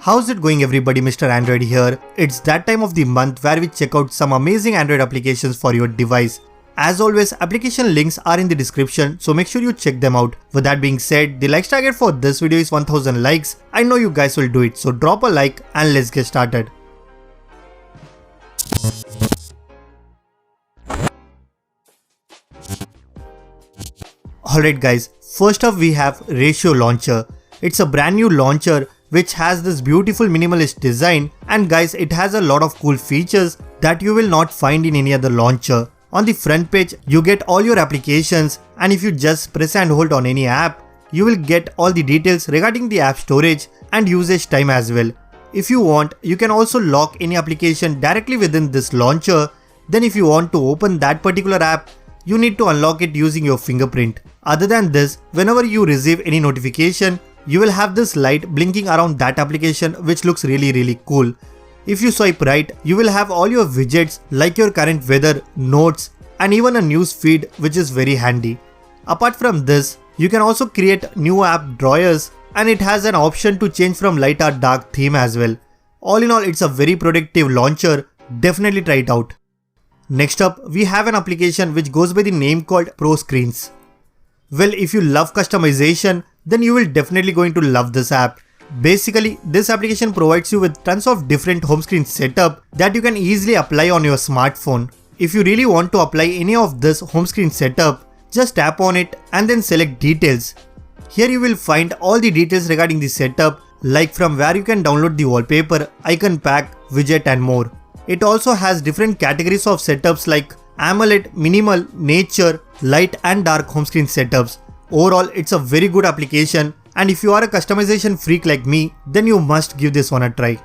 How's it going everybody, Mr. Android here. It's that time of the month where we check out some amazing Android applications for your device. As always, application links are in the description, so make sure you check them out. With that being said, the likes target for this video is 1000 likes. I know you guys will do it, so drop a like and let's get started. Alright guys, first up we have Ratio Launcher. It's a brand new launcher which has this beautiful minimalist design, and guys, it has a lot of cool features that you will not find in any other launcher. On the front page, you get all your applications, and if you just press and hold on any app, you will get all the details regarding the app storage and usage time as well. If you want, you can also lock any application directly within this launcher. Then if you want to open that particular app, you need to unlock it using your fingerprint. Other than this, whenever you receive any notification, you will have this light blinking around that application, which looks really cool. If you swipe right, you will have all your widgets like your current weather, notes, and even a news feed, which is very handy. Apart from this, you can also create new app drawers, and it has an option to change from light or dark theme as well. All in all, it's a very productive launcher. Definitely try it out. Next up, we have an application which goes by the name called ProScreens. Well, if you love customization, then you will definitely going to love this app. Basically, this application provides you with tons of different home screen setup that you can easily apply on your smartphone. If you really want to apply any of this home screen setup, just tap on it and then select details. Here you will find all the details regarding the setup, like from where you can download the wallpaper, icon pack, widget and more. It also has different categories of setups like AMOLED, minimal, nature, light and dark home screen setups. Overall, it's a very good application, and if you are a customization freak like me, then you must give this one a try.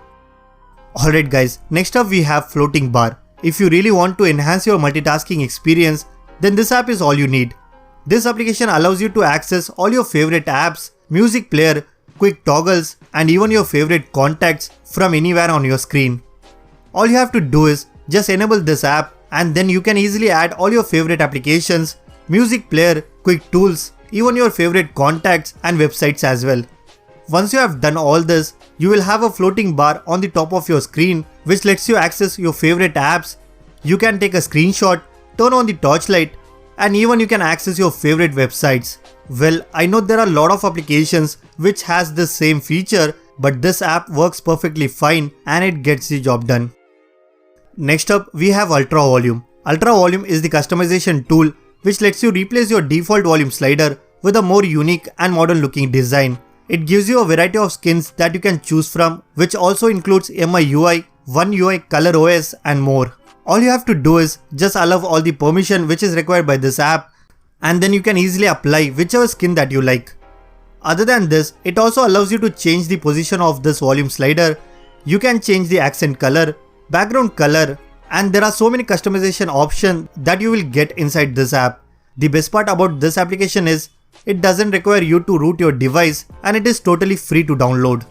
Alright guys, next up we have Floating Bar. If you really want to enhance your multitasking experience, then this app is all you need. This application allows you to access all your favorite apps, music player, quick toggles, and even your favorite contacts from anywhere on your screen. All you have to do is just enable this app, and then you can easily add all your favorite applications, music player, quick tools, even your favorite contacts and websites as well. Once you have done all this, you will have a floating bar on the top of your screen which lets you access your favorite apps. You can take a screenshot, turn on the torchlight, and even you can access your favorite websites. Well, I know there are a lot of applications which has this same feature, but this app works perfectly fine and it gets the job done. Next up, we have Ultra Volume. Ultra Volume is the customization tool which lets you replace your default volume slider with a more unique and modern looking design. It gives you a variety of skins that you can choose from, which also includes MIUI, One UI, Color OS and more. All you have to do is just allow all the permission which is required by this app, and then you can easily apply whichever skin that you like. Other than this, it also allows you to change the position of this volume slider. You can change the accent color, background color, and there are so many customization options that you will get inside this app. The best part about this application is it doesn't require you to root your device, and it is totally free to download.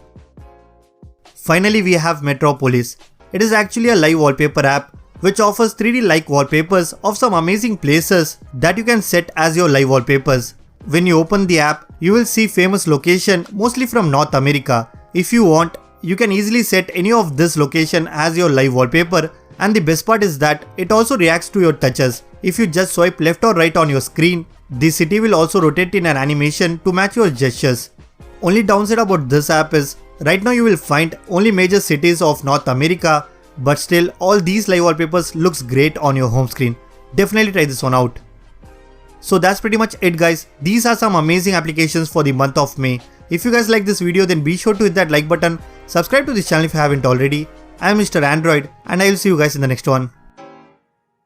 Finally, we have Metropolis. It is actually a live wallpaper app which offers 3D-like wallpapers of some amazing places that you can set as your live wallpapers. When you open the app, you will see famous location mostly from North America. If you want, you can easily set any of this location as your live wallpaper, and the best part is that it also reacts to your touches. If you just swipe left or right on your screen, the city will also rotate in an animation to match your gestures. Only downside about this app is, right now you will find only major cities of North America, but still all these live wallpapers looks great on your home screen. Definitely try this one out. So that's pretty much it guys. These are some amazing applications for the month of May. If you guys like this video, then be sure to hit that like button, subscribe to this channel if you haven't already. I am Mr. Android, and I will see you guys in the next one.